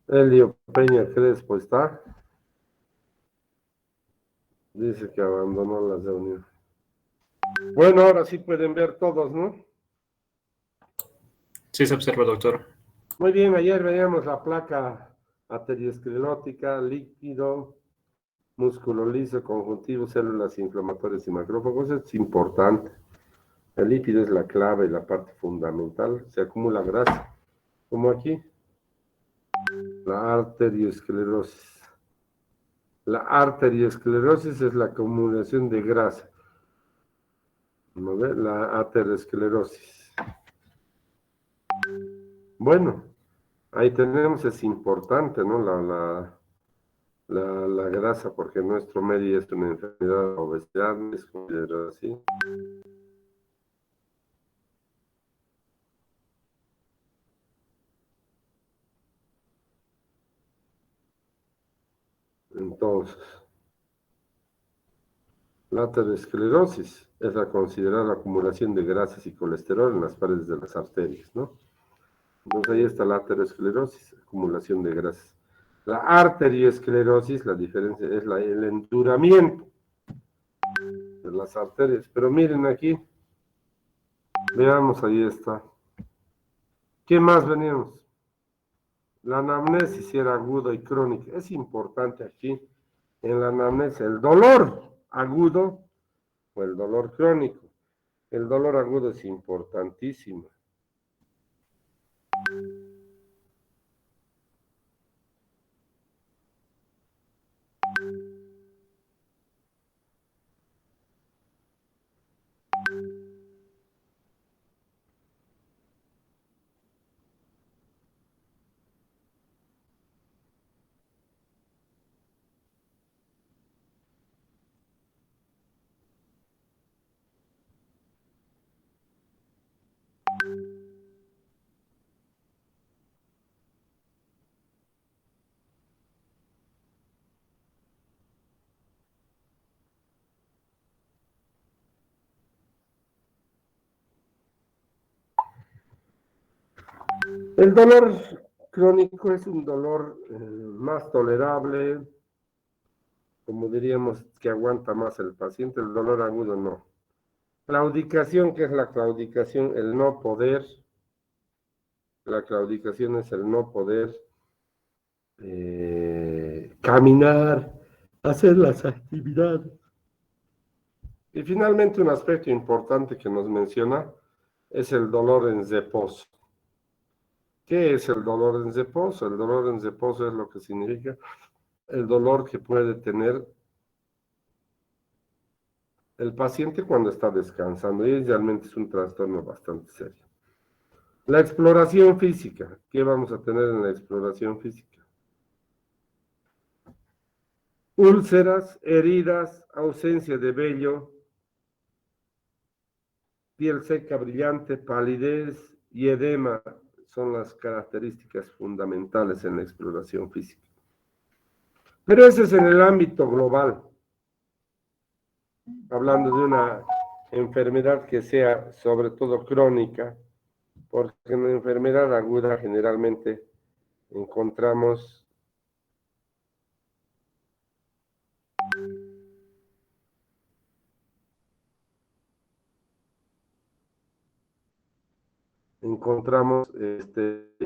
Elio Peña Crespo está. Dice que abandonó la reunión. Bueno, ahora sí pueden ver todos, ¿no? Sí, se observa, doctor. Muy bien, ayer veíamos la placa arteriosclerótica, líquido, músculo liso, conjuntivo, células inflamatorias y macrófagos. Es importante. El lípido es la clave, la parte fundamental. Se acumula grasa, como aquí. La arteriosclerosis. La arteriosclerosis es la acumulación de grasa. ¿No ve? La aterosclerosis. Bueno, ahí tenemos, es importante, ¿no? La grasa, porque nuestro medio es una enfermedad, obesidad, es considerado así. Entonces, la aterosclerosis es la considerada acumulación de grasas y colesterol en las paredes de las arterias, ¿no? Entonces ahí está la aterosclerosis, acumulación de grasas. La arteriosclerosis, la diferencia es el enduramiento de las arterias. Pero miren aquí, veamos, ahí está. ¿Qué más veníamos? La anamnesis, si era agudo y crónica. Es importante aquí, en la anamnesis, el dolor agudo o el dolor crónico. El dolor agudo es importantísimo. El dolor crónico es un dolor más tolerable, como diríamos, que aguanta más el paciente. El dolor agudo no. Claudicación, ¿qué es la claudicación? El no poder. La claudicación es el no poder caminar, hacer las actividades. Y finalmente un aspecto importante que nos menciona es el dolor en reposo. ¿Qué es el dolor en reposo? El dolor en reposo es lo que significa el dolor que puede tener el paciente cuando está descansando, y realmente es un trastorno bastante serio. La exploración física. ¿Qué vamos a tener en la exploración física? Úlceras, heridas, ausencia de vello, piel seca brillante, palidez y edema son las características fundamentales en la exploración física. Pero ese es en el ámbito global, hablando de una enfermedad que sea sobre todo crónica, porque en la enfermedad aguda generalmente encontramos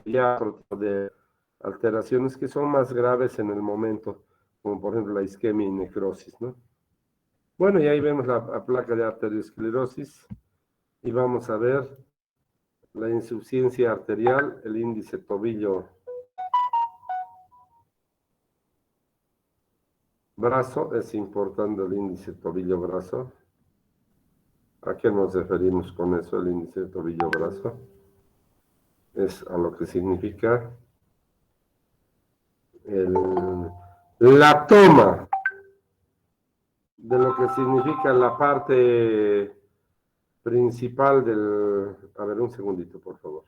ya de alteraciones que son más graves en el momento, como por ejemplo la isquemia y necrosis, ¿no? Bueno, y ahí vemos la placa de arteriosclerosis y vamos a ver la insuficiencia arterial, el índice tobillo brazo, es importante el índice tobillo brazo. ¿A qué nos referimos con eso, el índice tobillo brazo? Es a lo que significa la toma de lo que significa la parte principal del... A ver, un segundito, por favor.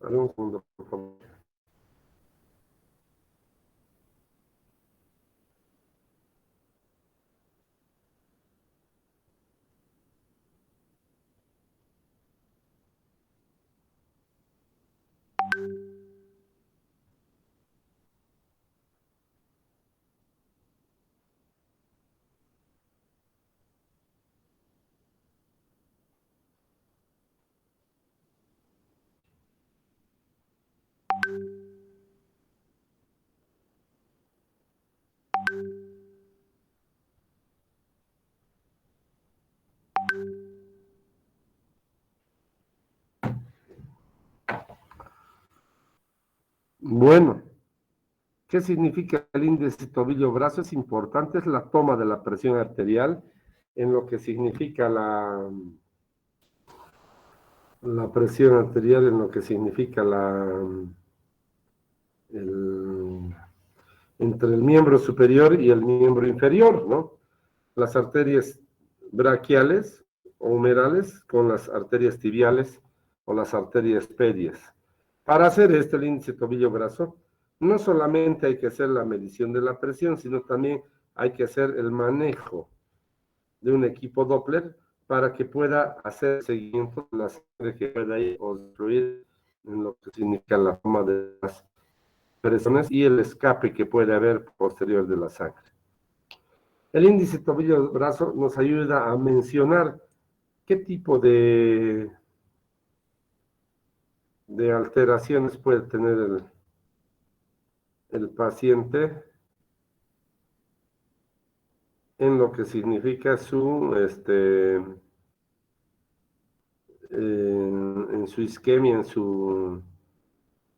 A ver, un segundo, por favor. Bueno, ¿qué significa el índice tobillo-brazo? Es importante, es la toma de la presión arterial en lo que significa la presión arterial, en lo que significa el, entre el miembro superior y el miembro inferior, ¿no? Las arterias braquiales o humerales con las arterias tibiales o las arterias pedias. Para hacer esto, el índice tobillo-brazo, no solamente hay que hacer la medición de la presión, sino también hay que hacer el manejo de un equipo Doppler para que pueda hacer seguimiento de la sangre que pueda ir obstruir en lo que significa la toma de las presiones y el escape que puede haber posterior de la sangre. El índice tobillo-brazo nos ayuda a mencionar qué tipo de alteraciones puede tener el paciente en lo que significa en su isquemia,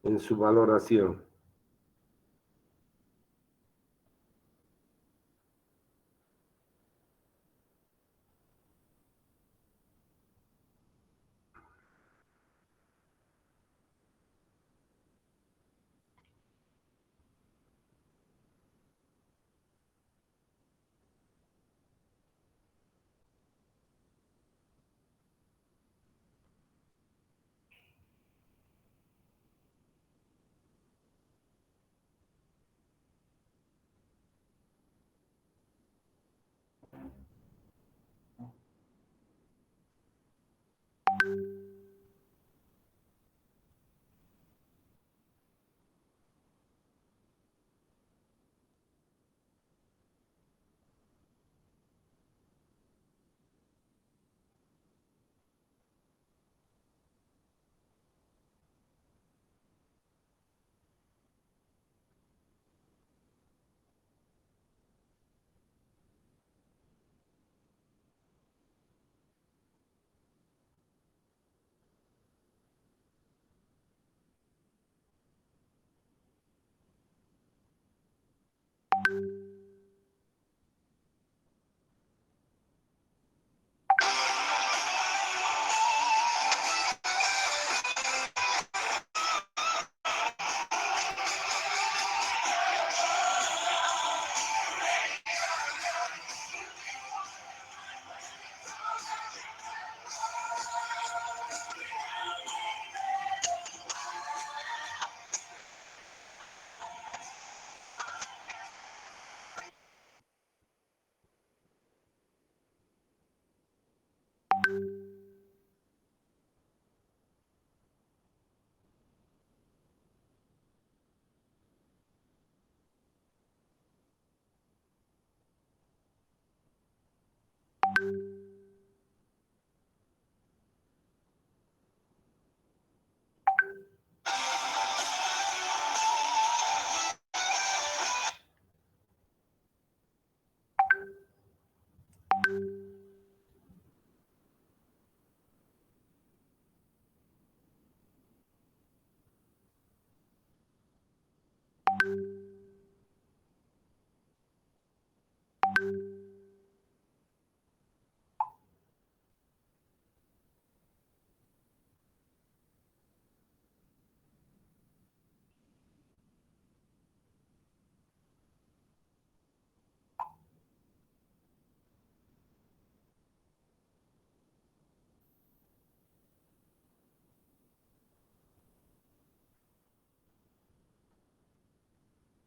en su valoración.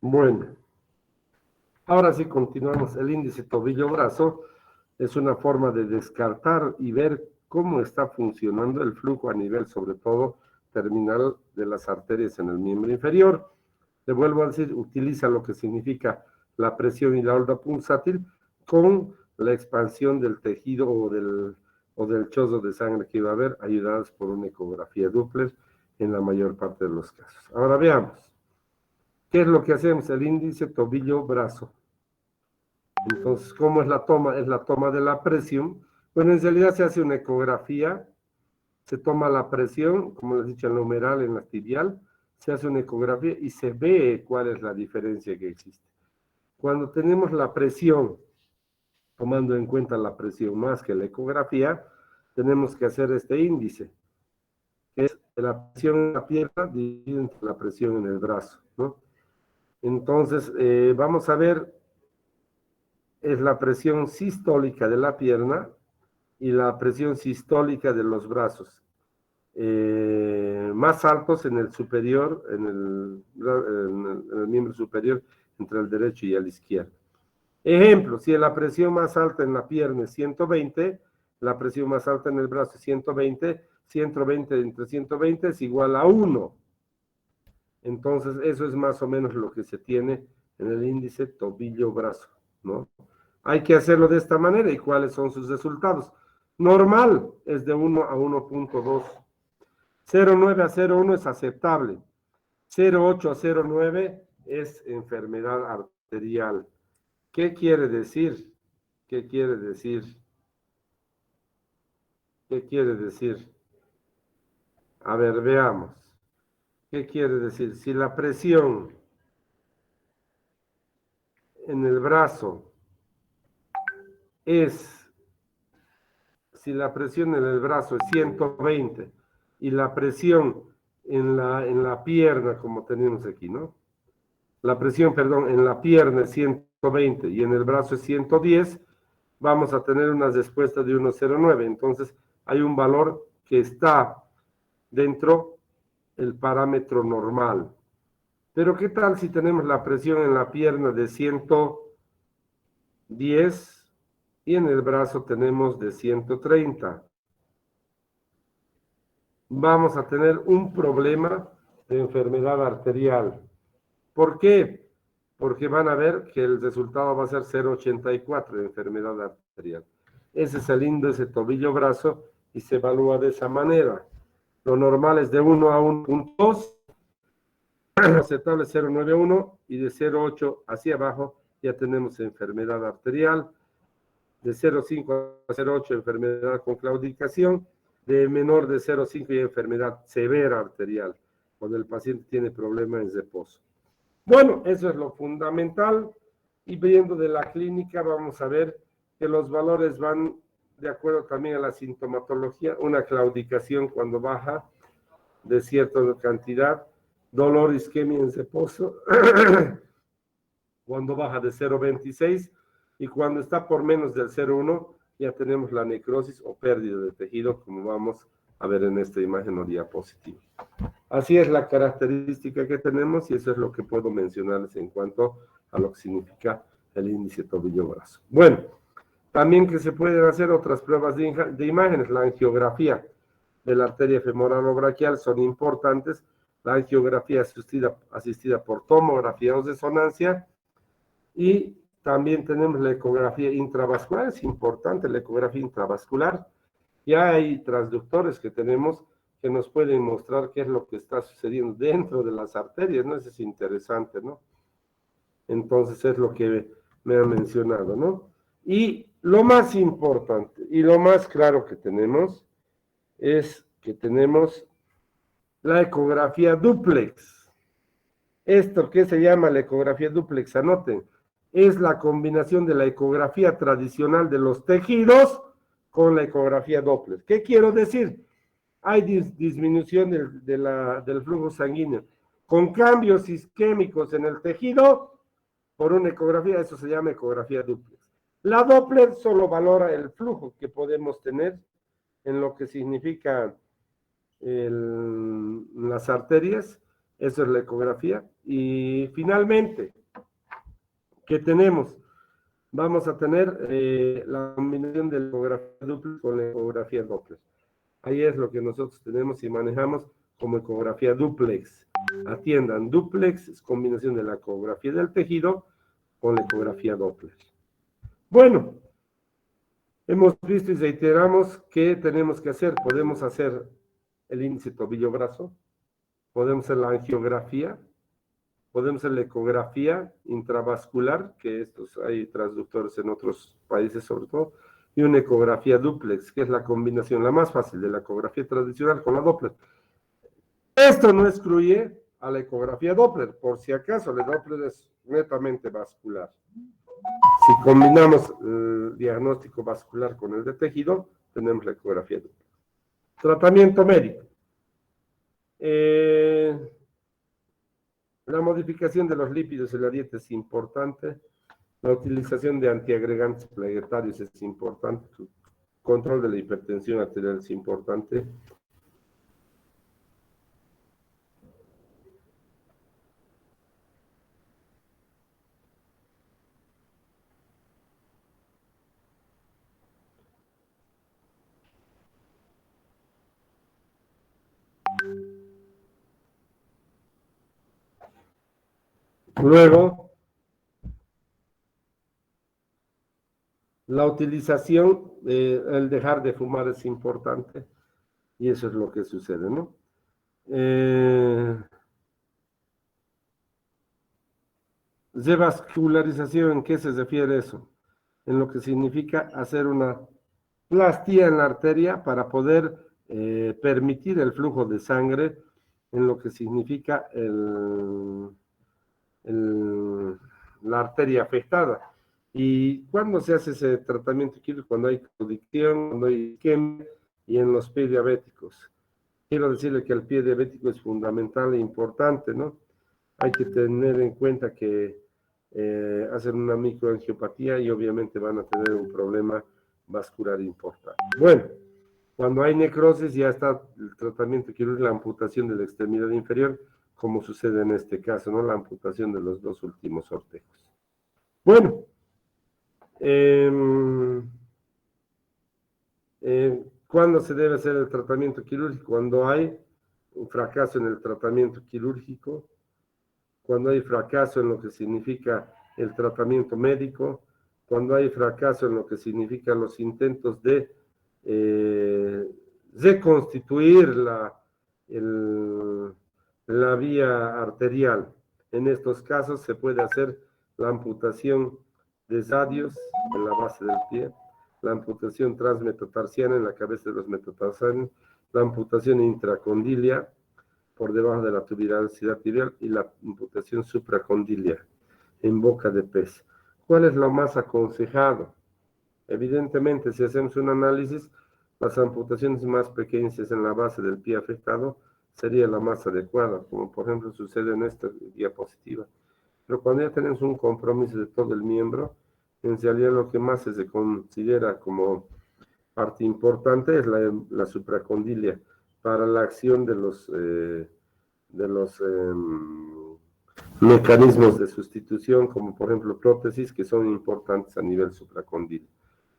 Bueno, ahora sí continuamos. El índice tobillo-brazo es una forma de descartar y ver cómo está funcionando el flujo a nivel, sobre todo, terminal de las arterias en el miembro inferior. Le vuelvo a decir, utiliza lo que significa la presión y la onda pulsátil con la expansión del tejido o del chozo de sangre que iba a haber, ayudadas por una ecografía Doppler en la mayor parte de los casos. Ahora veamos, ¿qué es lo que hacemos? El índice tobillo-brazo. Entonces, ¿cómo es la toma? Es la toma de la presión. Bueno, en realidad se hace una ecografía, se toma la presión, como les he dicho, en la humeral, en la tibial, se hace una ecografía y se ve cuál es la diferencia que existe. Cuando tenemos la presión, tomando en cuenta la presión más que la ecografía, tenemos que hacer este índice, que es la presión en la pierna dividida entre la presión en el brazo, ¿no? Entonces, vamos a ver, es la presión sistólica de la pierna y la presión sistólica de los brazos. Más altos en el superior, en el miembro superior, entre el derecho y el izquierdo. Ejemplo, si la presión más alta en la pierna es 120, la presión más alta en el brazo es 120, 120 entre 120 es igual a 1. Entonces, eso es más o menos lo que se tiene en el índice tobillo-brazo, ¿no? Hay que hacerlo de esta manera. ¿Y cuáles son sus resultados? Normal es de 1 a 1.2. 0,9 a 0,1 es aceptable. 0,8 a 0,9 es enfermedad arterial. ¿Qué quiere decir? ¿Qué quiere decir? ¿Qué quiere decir? A ver, veamos. ¿Qué quiere decir? Si la presión en el brazo es, si la presión en el brazo es 120 y la presión en la pierna, como tenemos aquí, ¿no? La presión, perdón, en la pierna es 120 y en el brazo es 110, vamos a tener unas respuestas de 1,09. Entonces, hay un valor que está dentro del parámetro normal. Pero, ¿qué tal si tenemos la presión en la pierna de 110 y en el brazo tenemos de 130? Vamos a tener un problema de enfermedad arterial. ¿Por qué? Porque van a ver que el resultado va a ser 0,84 de enfermedad arterial. Ese es el índice tobillo-brazo y se evalúa de esa manera. Lo normal es de 1 a 1.2, aceptable 0,91 y de 0,8 hacia abajo ya tenemos enfermedad arterial. De 0,5 a 0,8 enfermedad con claudicación. De menor de 0,5 y enfermedad severa arterial, cuando el paciente tiene problemas en reposo. Bueno, eso es lo fundamental. Y viendo de la clínica, vamos a ver que los valores van de acuerdo también a la sintomatología. Una claudicación cuando baja de cierta cantidad, dolor, isquemia en reposo, cuando baja de 0,26 y cuando está por menos del 0,1 ya tenemos la necrosis o pérdida de tejido, como vamos a ver en esta imagen o diapositiva. Así es la característica que tenemos y eso es lo que puedo mencionarles en cuanto a lo que significa el índice tobillo-brazo. Bueno, también que se pueden hacer otras pruebas de imágenes. La angiografía de la arteria femoral o braquial son importantes. La angiografía asistida por tomografía o resonancia y también tenemos la ecografía intravascular. Es importante la ecografía intravascular. Ya hay transductores que tenemos que nos pueden mostrar qué es lo que está sucediendo dentro de las arterias, ¿no? Eso es interesante, ¿no? Entonces es lo que me han mencionado, ¿no? Y lo más importante y lo más claro que tenemos es que tenemos la ecografía dúplex. Esto que se llama la ecografía dúplex, anoten, es la combinación de la ecografía tradicional de los tejidos con la ecografía Doppler. ¿Qué quiero decir? Hay disminución del flujo sanguíneo. Con cambios isquémicos en el tejido, por una ecografía, eso se llama ecografía dúplex. La Doppler solo valora el flujo que podemos tener en lo que significa las arterias, Eso es la ecografía. Y finalmente, ¿qué tenemos? Vamos a tener la combinación de la ecografía duplex con la ecografía Doppler. Ahí es lo que nosotros tenemos y manejamos como ecografía duplex. Atiendan, duplex es combinación de la ecografía del tejido con la ecografía Doppler. Bueno, hemos visto y reiteramos qué tenemos que hacer. Podemos hacer el índice tobillo-brazo, podemos hacer la angiografía, podemos hacer la ecografía intravascular, que estos hay transductores en otros países sobre todo, y una ecografía duplex, que es la combinación, la más fácil de la ecografía tradicional con la Doppler. Esto no excluye a la ecografía Doppler, por si acaso, la Doppler es netamente vascular. Si combinamos el diagnóstico vascular con el de tejido, tenemos la ecografía Doppler. Tratamiento médico. La modificación de los lípidos en la dieta es importante. La utilización de antiagregantes plaguetarios es importante. El control de la hipertensión arterial es importante. Luego, la utilización, el dejar de fumar es importante y eso es lo que sucede, ¿no? Revascularización, ¿en qué se refiere eso? En lo que significa hacer una plastía en la arteria para poder permitir el flujo de sangre, en lo que significa la arteria afectada. ¿Y cuándo se hace ese tratamiento quirúrgico? Cuando hay claudicación, cuando hay isquemia y en los pies diabéticos. Quiero decirle que el pie diabético es fundamental e importante, ¿no? Hay que tener en cuenta que hacen una microangiopatía y obviamente van a tener un problema vascular importante. Bueno, cuando hay necrosis ya está el tratamiento quirúrgico, la amputación de la extremidad inferior, como sucede en este caso, ¿no? La amputación de los dos últimos ortejos. Bueno, ¿cuándo se debe hacer el tratamiento quirúrgico? Cuando hay un fracaso en el tratamiento quirúrgico, cuando hay fracaso en lo que significa el tratamiento médico, cuando hay fracaso en lo que significan los intentos de reconstituir la vía arterial. En estos casos se puede hacer la amputación de radios en la base del pie, la amputación transmetatarsiana en la cabeza de los metatarsianos, la amputación intracondilia por debajo de la tuberosidad tibial y la amputación supracondilia en boca de pez. ¿Cuál es lo más aconsejado? Evidentemente, si hacemos un análisis, las amputaciones más pequeñas en la base del pie afectado sería la más adecuada, como por ejemplo sucede en esta diapositiva. Pero cuando ya tenemos un compromiso de todo el miembro, en realidad lo que más se considera como parte importante es la supracondilia para la acción de los mecanismos de sustitución, como por ejemplo prótesis, que son importantes a nivel supracondilio.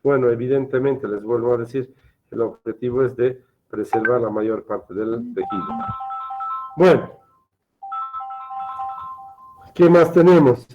Bueno, evidentemente, les vuelvo a decir, el objetivo es de preservar la mayor parte del tejido. Bueno, ¿qué más tenemos?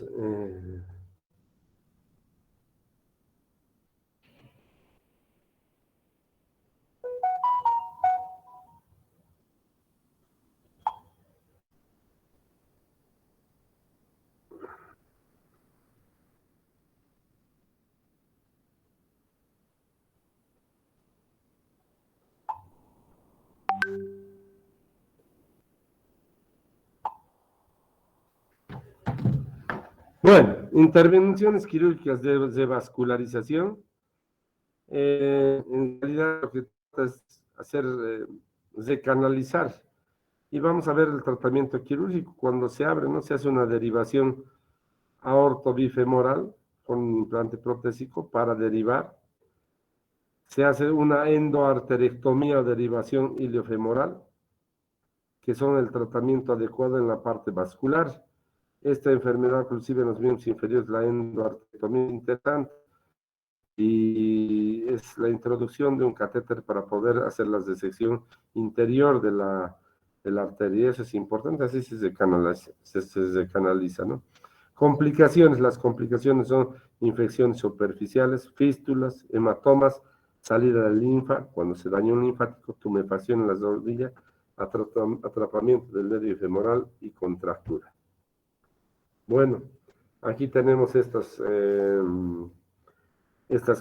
Bueno, intervenciones quirúrgicas de vascularización. En realidad lo que trata es hacer, recanalizar. Y vamos a ver el tratamiento quirúrgico. Cuando se abre, ¿no? Se hace una derivación aortobifemoral con un implante protésico para derivar. Se hace una endoarterectomía o derivación iliofemoral. que son el tratamiento adecuado en la parte vascular. Esta enfermedad, inclusive en los miembros inferiores, la endoarteriectomía interesante, y es la introducción de un catéter para poder hacer la disección interior de la arteria. Eso es importante, así se canaliza, ¿no? Complicaciones, las complicaciones son infecciones superficiales, fístulas, hematomas, salida de linfa, cuando se daña un linfático, tumefacción en las rodillas, atrapamiento del nervio femoral y contractura. Bueno, aquí tenemos estas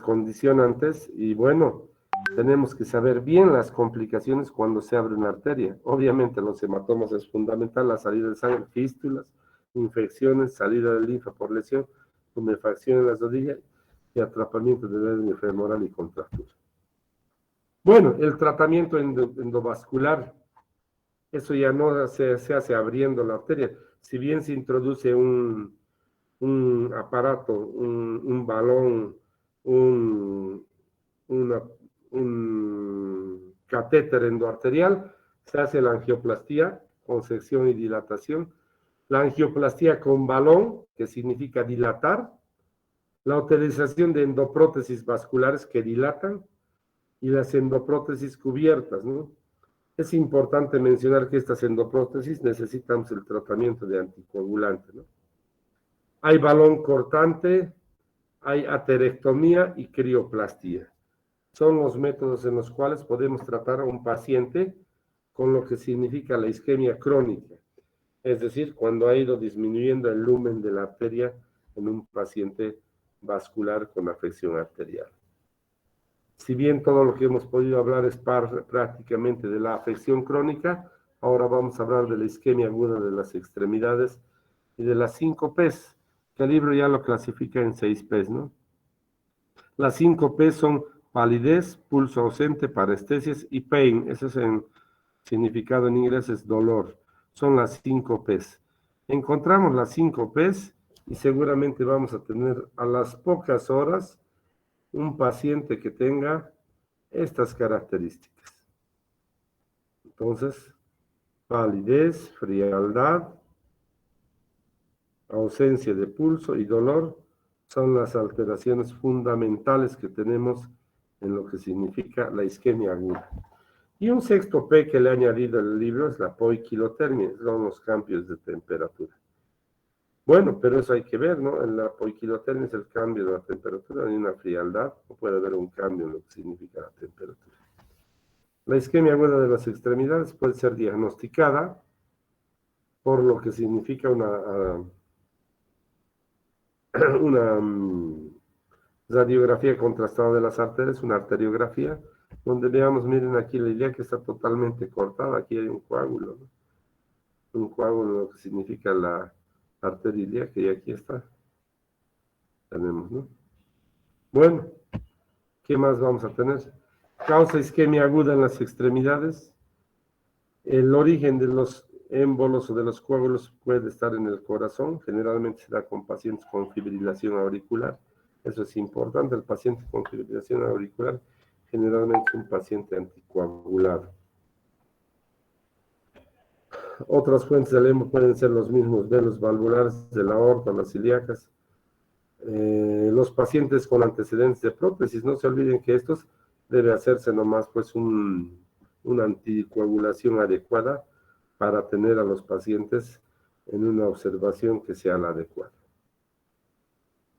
condicionantes y bueno, tenemos que saber bien las complicaciones cuando se abre una arteria. Obviamente los hematomas es fundamental, la salida de sangre, fístulas, infecciones, salida de linfa por lesión, tumefacción en las rodillas y atrapamiento del nervio femoral y contractura. Bueno, el tratamiento endovascular, eso ya no se hace abriendo la arteria. Si bien se introduce un aparato, un balón, un catéter endoarterial, se hace la angioplastía con sección y dilatación. La angioplastía con balón, que significa dilatar. La utilización de endoprótesis vasculares que dilatan y las endoprótesis cubiertas, ¿no? Es importante mencionar que estas endoprótesis necesitan el tratamiento de anticoagulante, ¿no? Hay balón cortante, hay aterectomía y crioplastía. Son los métodos en los cuales podemos tratar a un paciente con lo que significa la isquemia crónica, es decir, cuando ha ido disminuyendo el lumen de la arteria en un paciente vascular con afección arterial. Si bien todo lo que hemos podido hablar es prácticamente de la afección crónica, ahora vamos a hablar de la isquemia aguda de las extremidades y de las 5 P's, que el libro ya lo clasifica en 6 P's, ¿no? Las 5 P's son palidez, pulso ausente, parestesias y pain. Ese es en significado en inglés, es dolor. Son las 5 P's. Encontramos las 5 P's y seguramente vamos a tener a las pocas horas un paciente que tenga estas características. Entonces, palidez, frialdad, ausencia de pulso y dolor son las alteraciones fundamentales que tenemos en lo que significa la isquemia aguda. Y un sexto P que le he añadido al libro es la poiquilotermia, son los cambios de temperatura. Bueno, pero eso hay que ver, ¿no? En la poiquilotermia es el cambio de la temperatura, hay una frialdad, o puede haber un cambio en lo que significa la temperatura. La isquemia aguda de las extremidades puede ser diagnosticada por lo que significa una radiografía contrastada de las arterias, una arteriografía, donde veamos, miren aquí la ilíaca que está totalmente cortada, aquí hay un coágulo, ¿no? Un coágulo, lo que significa la arteria ilíaca, y aquí está, tenemos, ¿no? Bueno, ¿qué más vamos a tener? Causa isquemia aguda en las extremidades. El origen de los émbolos o de los coágulos puede estar en el corazón, generalmente se da con pacientes con fibrilación auricular. Eso es importante, el paciente con fibrilación auricular generalmente es un paciente anticoagulado. Otras fuentes del émbolo pueden ser los mismos velos valvulares de la aorta, las ilíacas. Los pacientes con antecedentes de prótesis, no se olviden que estos debe hacerse nomás pues una anticoagulación adecuada para tener a los pacientes en una observación que sea la adecuada.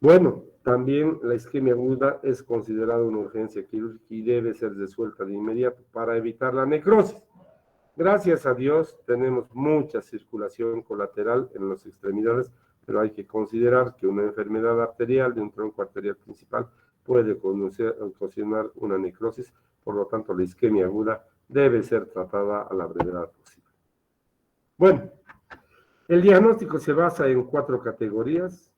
Bueno, también la isquemia aguda es considerada una urgencia quirúrgica y debe ser resuelta de inmediato para evitar la necrosis. Gracias a Dios tenemos mucha circulación colateral en las extremidades, pero hay que considerar que una enfermedad arterial de un tronco arterial principal puede ocasionar una necrosis, por lo tanto la isquemia aguda debe ser tratada a la brevedad posible. Bueno, el diagnóstico se basa en 4 categorías.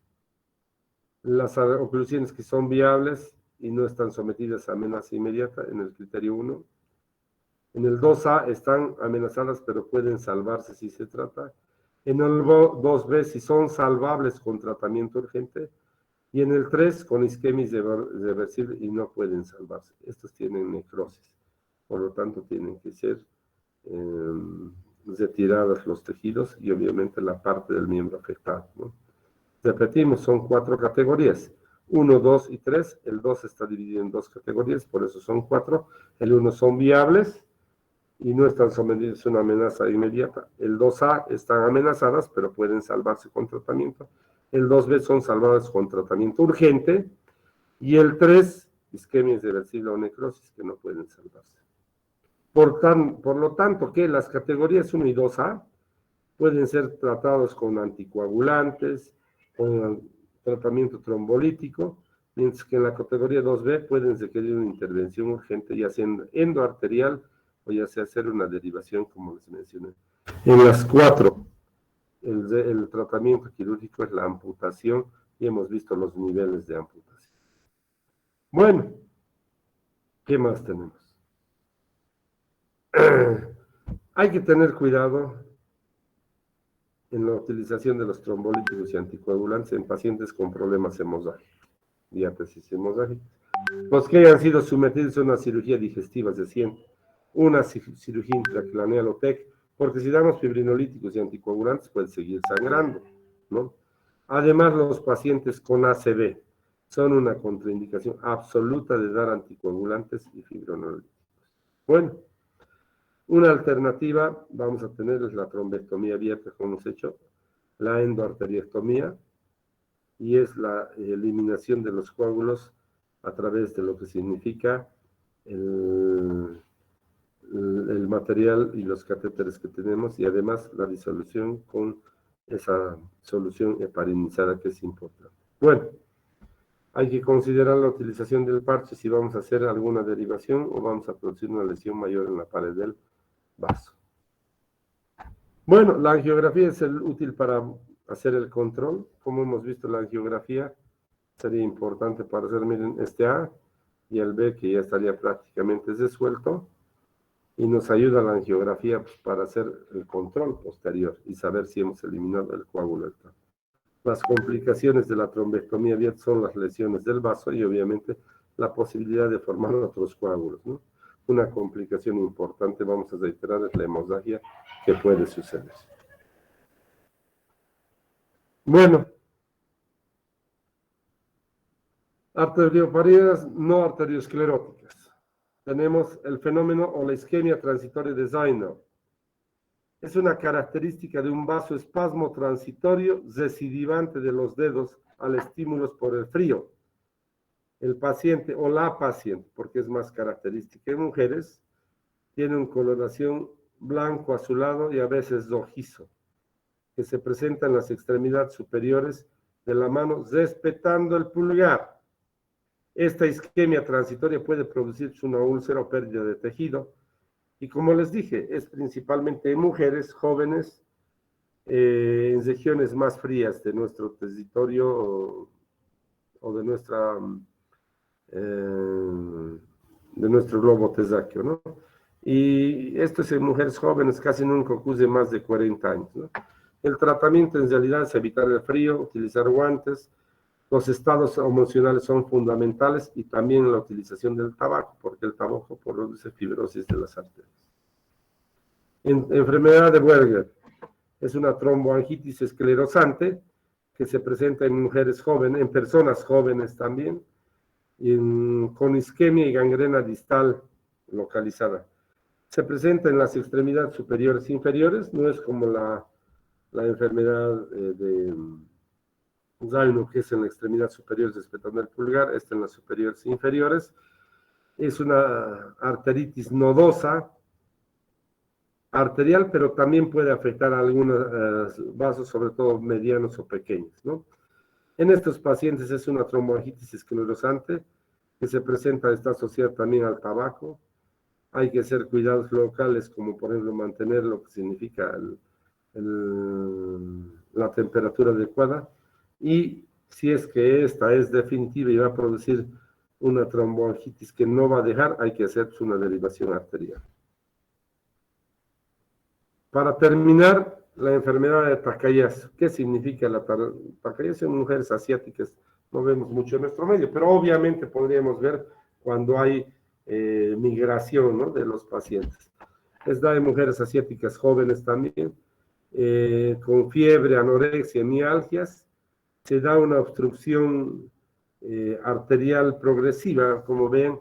Las oclusiones que son viables y no están sometidas a amenaza inmediata en el criterio 1. En el 2A están amenazadas pero pueden salvarse si se trata. En el 2B si son salvables con tratamiento urgente. Y en el 3 con isquemia irreversible y no pueden salvarse. Estos tienen necrosis. Por lo tanto tienen que ser retirados los tejidos y obviamente la parte del miembro afectado, ¿no? Repetimos, son 4 categorías. 1, 2 y 3. El 2 está dividido en 2 categorías, por eso son 4. El 1 son viables y no están sometidos a una amenaza inmediata. El 2A están amenazadas, pero pueden salvarse con tratamiento. El 2B son salvadas con tratamiento urgente. Y el 3, isquemia irreversible o necrosis, que no pueden salvarse. Por lo tanto, que las categorías 1 y 2A pueden ser tratados con anticoagulantes, con tratamiento trombolítico, mientras que en la categoría 2B pueden requerir una intervención urgente, ya sea endoarterial o ya sea hacer una derivación, como les mencioné. En las 4, el tratamiento quirúrgico es la amputación y hemos visto los niveles de amputación. Bueno, ¿qué más tenemos? Hay que tener cuidado en la utilización de los trombolíticos y anticoagulantes en pacientes con problemas hemorrágicos, diátesis hemorrágica, los que hayan sido sometidos a una cirugía digestiva reciente, una cirugía intracraneal o TEC, porque si damos fibrinolíticos y anticoagulantes puede seguir sangrando, ¿no? Además, los pacientes con ACV son una contraindicación absoluta de dar anticoagulantes y fibrinolíticos. Bueno, una alternativa vamos a tener es la trombectomía abierta, como hemos hecho, la endoarteriectomía, y es la eliminación de los coágulos a través de lo que significa el material y los catéteres que tenemos, y además la disolución con esa solución heparinizada que es importante. Bueno, hay que considerar la utilización del parche si vamos a hacer alguna derivación o vamos a producir una lesión mayor en la pared del vaso. Bueno, la angiografía es útil para hacer el control. Como hemos visto, la angiografía sería importante para hacer, miren, este A y el B, que ya estaría prácticamente resuelto, y nos ayuda la angiografía para hacer el control posterior y saber si hemos eliminado el coágulo. Las complicaciones de la trombectomía abierta son las lesiones del vaso y obviamente la posibilidad de formar otros coágulos, ¿no? Una complicación importante, vamos a reiterar, es la hemorragia que puede suceder. Bueno, arterioparias no arterioscleróticas. Tenemos el fenómeno o la isquemia transitoria de Zaino. Es una característica de un vasoespasmo transitorio recidivante de los dedos al estímulos por el frío. El paciente o la paciente, porque es más característica en mujeres, tiene una coloración blanco azulado y a veces rojizo, que se presenta en las extremidades superiores de la mano respetando el pulgar. Esta isquemia transitoria puede producirse una úlcera o pérdida de tejido, y como les dije, es principalmente en mujeres jóvenes en regiones más frías de nuestro territorio o de nuestro globo terráqueo, ¿no? Y esto es en mujeres jóvenes, casi nunca ocurre más de 40 años, ¿no? El tratamiento en realidad es evitar el frío, utilizar guantes. Los estados emocionales son fundamentales y también la utilización del tabaco, porque el tabaco produce fibrosis de las arterias. Enfermedad de Buerger es una tromboangitis esclerosante que se presenta en mujeres jóvenes, en personas jóvenes también, con isquemia y gangrena distal localizada. Se presenta en las extremidades superiores e inferiores, no es como la enfermedad de Zaino, que es en la extremidad superior respetando el pulgar, esta en las superiores e inferiores. Es una arteritis nodosa, arterial, pero también puede afectar a algunos vasos, sobre todo medianos o pequeños, ¿no? En estos pacientes es una tromboangitis esclerosante que se presenta, está asociada también al tabaco. Hay que hacer cuidados locales, como por ejemplo mantener lo que significa la temperatura adecuada, y si es que esta es definitiva y va a producir una tromboangitis que no va a dejar, hay que hacer una derivación arterial. Para terminar, la enfermedad de Takayasu. ¿Qué significa la Takayasu? En mujeres asiáticas no vemos mucho en nuestro medio, pero obviamente podríamos ver cuando hay migración, ¿no?, de los pacientes. les da en mujeres asiáticas jóvenes también, con fiebre, anorexia, mialgias, se da una obstrucción arterial progresiva, como ven,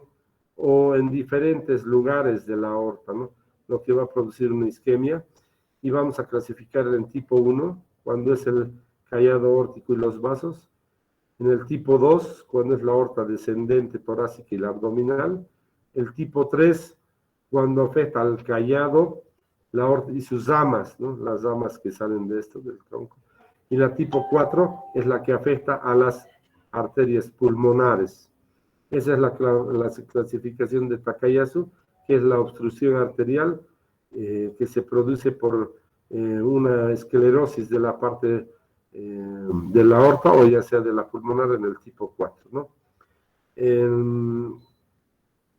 o en diferentes lugares de la aorta, ¿no? Lo que va a producir una isquemia, y vamos a clasificar en tipo 1, cuando es el callado aórtico y los vasos, en el tipo 2, cuando es la aorta descendente, torácica y la abdominal, el tipo 3, cuando afecta al callado, la aorta y sus ramas, ¿no? Las ramas que salen de esto, del tronco. Y la tipo 4 es la que afecta a las arterias pulmonares. Esa es la clasificación de Takayasu, que es la obstrucción arterial que se produce por una esclerosis de la parte de la aorta o ya sea de la pulmonar en el tipo 4, ¿no?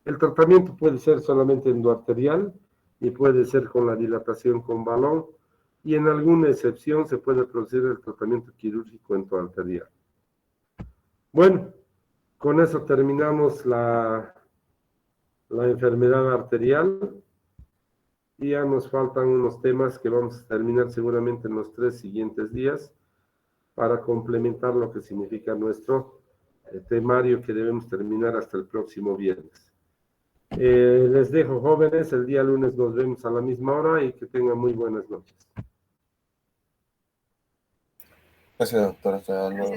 El tratamiento puede ser solamente endoarterial y puede ser con la dilatación con balón, y en alguna excepción se puede producir el tratamiento quirúrgico endoarterial. Bueno, con eso terminamos la enfermedad arterial, y ya nos faltan unos temas que vamos a terminar seguramente en los 3 siguientes días para complementar lo que significa nuestro temario que debemos terminar hasta el próximo viernes. Les dejo, jóvenes, el día lunes nos vemos a la misma hora y que tengan muy buenas noches. Gracias, doctor. Hasta luego.